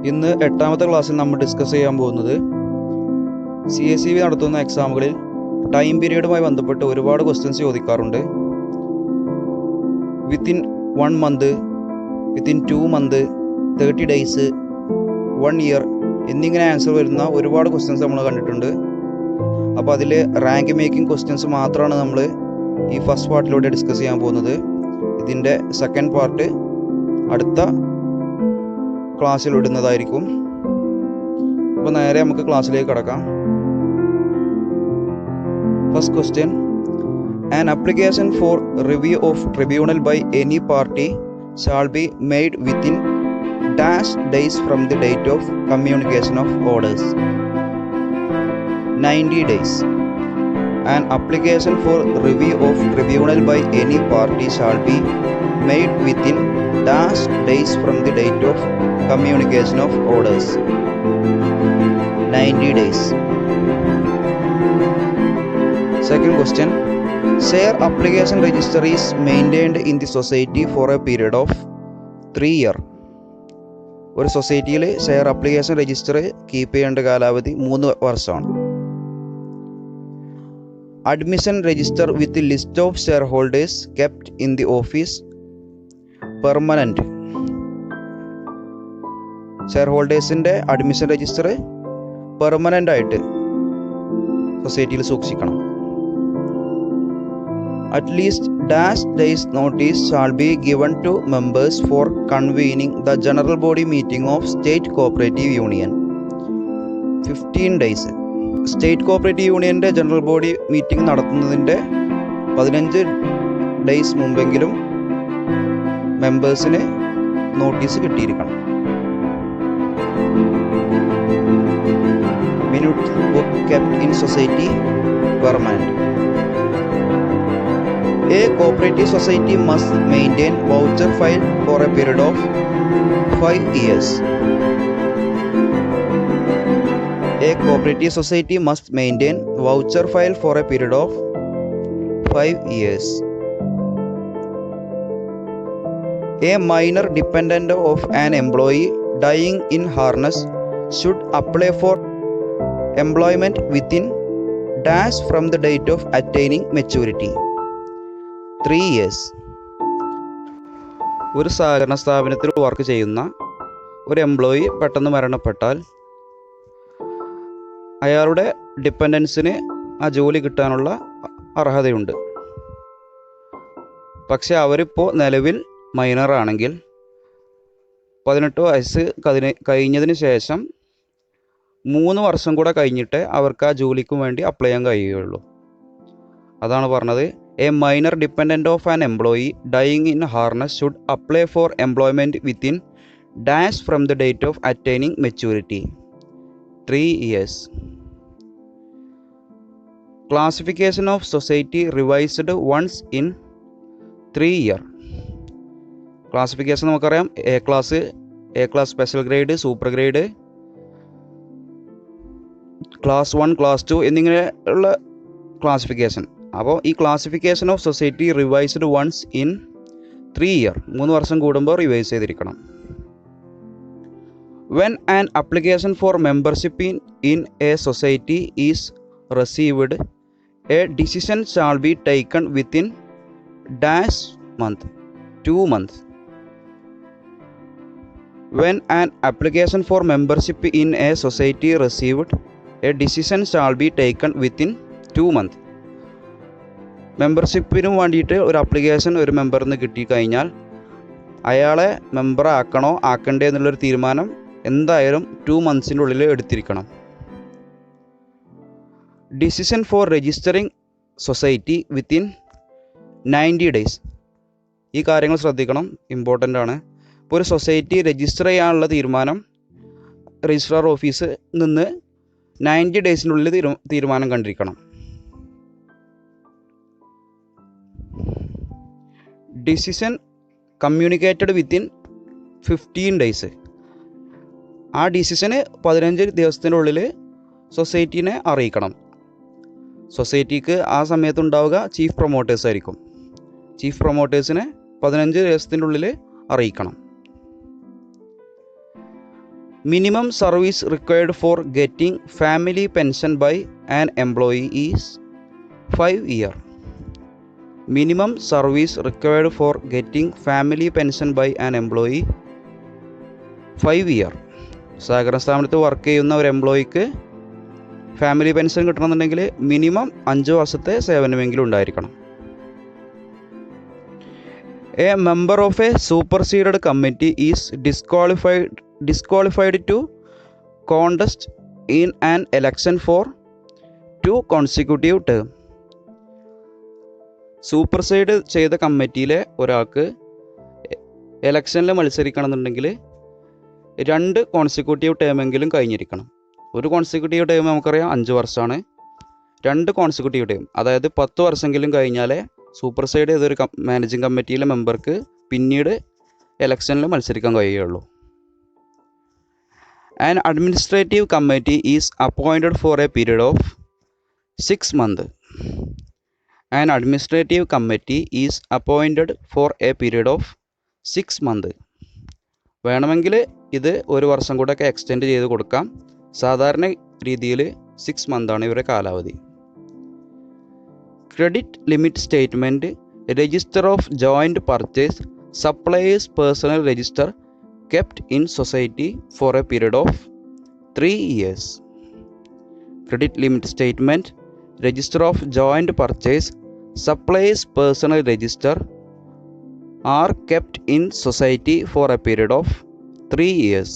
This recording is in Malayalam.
ഇന്ന് 8ാമത്തെ ക്ലാസ്സിൽ നമ്മൾ ഡിസ്കസ് ചെയ്യാൻ പോകുന്നത് CSEB നടത്തുന്ന എക്സാമുകളിൽ ടൈം പീരീഡുമായി ബന്ധപ്പെട്ട് ഒരുപാട് ക്വസ്റ്റ്യൻസ് ചോദിക്കാറുണ്ട്. Within 1 month, within 2 month, 30 days, 1 year എന്നിങ്ങനെ ആൻസർ വരുന്ന ഒരുപാട് ക്വസ്റ്റ്യൻസ് നമ്മൾ കണ്ടിട്ടുണ്ട്. അപ്പോൾ അതിൽ റാങ്ക് മേക്കിംഗ് ക്വസ്റ്റ്യൻസ് മാത്രമാണ് നമ്മൾ ഈ ഫസ്റ്റ് പാർട്ടിലൂടെ ഡിസ്കസ് ചെയ്യാൻ പോകുന്നത്. ഇതിൻ്റെ സെക്കൻഡ് പാർട്ട് അടുത്ത ക്ലാസ്സിൽ ഇടുന്നതായിരിക്കും. അപ്പോൾ നേരെ നമുക്ക് ക്ലാസ്സിലേക്ക് കടക്കാം. First question: an application for review of tribunal by any party shall be made within dash days from the date of communication of orders. 90 days. An application for review of tribunal by any party shall be made within dash days from the date of communication of orders. 90 days. Second question: share application register is maintained in the society for a period of 3 years. ഒരു സൊസൈറ്റിയിൽ ഷെയർ ആപ്ലിക്കേഷൻ രജിസ്റ്റർ കീപ്പ് ചെയ്യേണ്ട കാലാവധി 3 വർഷമാണ്. Admission register with the list of shareholders kept in the office permanent. ഷെയർഹോൾഡേഴ്സിൻ്റെ അഡ്മിഷൻ രജിസ്റ്റർ പെർമനൻ്റ് ആയിട്ട് സൊസൈറ്റിയിൽ സൂക്ഷിക്കണം. At least dash days notice shall be given to members for convening the general body meeting of state cooperative union. 15 days. State cooperative യൂണിയൻ്റെ ജനറൽ ബോഡി മീറ്റിംഗ് നടത്തുന്നതിൻ്റെ 15 ഡേയ്സ് മുമ്പെങ്കിലും മെമ്പേഴ്സിന് നോട്ടീസ് കിട്ടിയിരിക്കണം. Minute book kept in society permanent. A cooperative society must maintain voucher file for a period of 5 years. A cooperative society must maintain voucher file for a period of 5 years. A minor dependent of an employee dying in harness should apply for employment within dash from the date of attaining maturity. 3 years. ഒരു സഹകരണ സ്ഥാപനത്തിൽ വർക്ക് ചെയ്യുന്ന ഒരു എംപ്ലോയി പെട്ടെന്ന് മരണപ്പെട്ടാൽ അയാളുടെ ഡിപ്പെൻഡൻസിന് ആ ജോലി കിട്ടാനുള്ള അർഹതയുണ്ട്. പക്ഷേ അവരിപ്പോൾ നിലവിൽ മൈനറാണെങ്കിൽ 18 വയസ്സ് കഴിഞ്ഞതിന് ശേഷം 3 വർഷം കൂടെ കഴിഞ്ഞിട്ട് അവർക്ക് ആ ജോലിക്കും വേണ്ടി അപ്ലൈ ചെയ്യാൻ കഴിയുകയുള്ളൂ. അതാണ് പറഞ്ഞത്. A minor dependent of an employee dying in harness should apply for employment within dash from the date of attaining maturity. 3 years. Classification of society revised once in 3 years. Classification നമുക്കറിയാം. A class special grade, super grade, class 1, class 2 എന്നിങ്ങനെ ഉള്ള ക്ലാസിഫിക്കേഷൻ. അപ്പോൾ ഈ classification of society revised once in 3 years. 3 വർഷം കൂടുമ്പോൾ റിവൈസ് ചെയ്തിരിക്കണം. When an application for membership in a society is received, a decision shall be taken within dash month, 2 months. When an application for membership in a society received, a decision shall be taken within 2 months. മെമ്പർഷിപ്പിനും വേണ്ടിയിട്ട് ഒരു ആപ്ലിക്കേഷൻ ഒരു മെമ്പറിൽ നിന്ന് കിട്ടിക്കഴിഞ്ഞാൽ അയാളെ മെമ്പർ ആക്കണോ ആക്കണ്ടേ എന്നുള്ളൊരു തീരുമാനം എന്തായാലും 2 monthsൻ്റെ ഉള്ളിൽ എടുത്തിരിക്കണം. Decision for registering society within 90 days. ഈ കാര്യങ്ങൾ ശ്രദ്ധിക്കണം, ഇമ്പോർട്ടൻ്റ് ആണ്. ഇപ്പോൾ ഒരു സൊസൈറ്റി രജിസ്റ്റർ ചെയ്യാനുള്ള തീരുമാനം രജിസ്ട്രാർ ഓഫീസിൽ നിന്ന് 90 daysനുള്ളിൽ തീരുമാനം കണ്ടിരിക്കണം. Decision communicated within 15 days. ആ ഡിസിഷന് 15 ദിവസത്തിനുള്ളിൽ സൊസൈറ്റീനെ അറിയിക്കണം. സൊസൈറ്റിക്ക് ആ സമയത്തുണ്ടാവുക ചീഫ് പ്രൊമോട്ടേഴ്സ് ആയിരിക്കും. ചീഫ് പ്രൊമോട്ടേഴ്സിനെ 15 ദിവസത്തിൻ്റെ ഉള്ളിൽ അറിയിക്കണം. Minimum service required for getting family pension by an employee is 5 years. Minimum service required for getting family pension by an employee 5 years. സഹകരണ സ്ഥാപനത്തിൽ വർക്ക് ചെയ്യുന്ന ഒരു എംപ്ലോയിക്ക് ഫാമിലി പെൻഷൻ കിട്ടണമെന്നുണ്ടെങ്കിൽ മിനിമം 5 വർഷത്തെ സേവനമെങ്കിലും ഉണ്ടായിരിക്കണം. A member of a superseded committee is disqualified to contest in an election for 2 consecutive term. Supersede ചെയ്ത കമ്മിറ്റിയിലെ ഒരാൾക്ക് എലക്ഷനിൽ മത്സരിക്കണമെന്നുണ്ടെങ്കിൽ 2 കോൺസിക്യൂട്ടീവ് ടേമെങ്കിലും കഴിഞ്ഞിരിക്കണം. ഒരു കോൺസിക്യൂട്ടീവ് ടേം നമുക്കറിയാം 5 വർഷമാണ്. 2 കോൺസിക്യൂട്ടീവ് ടേം, അതായത് 10 വർഷമെങ്കിലും കഴിഞ്ഞാലേ സൂപ്പർസൈഡ് ചെയ്തൊരു മാനേജിങ് കമ്മിറ്റിയിലെ മെമ്പർക്ക് പിന്നീട് എലക്ഷനിൽ മത്സരിക്കാൻ കഴിയുകയുള്ളൂ. An administrative committee is appointed for a period of 6 months. An administrative committee is appointed for a period of 6 months. വേണമെങ്കിൽ ഇത് 1 വർഷം കൂടെ ഒക്കെ എക്സ്റ്റെൻഡ് ചെയ്ത് കൊടുക്കാം. സാധാരണ രീതിയിൽ 6 months ആണ് ഇവരുടെ കാലാവധി. Credit limit statement, register of joint purchase, suppliers personal register kept in society for a period of 3 years. Credit limit statement, register of joint purchase, suppliers personal register are kept in society for a period of 3 years.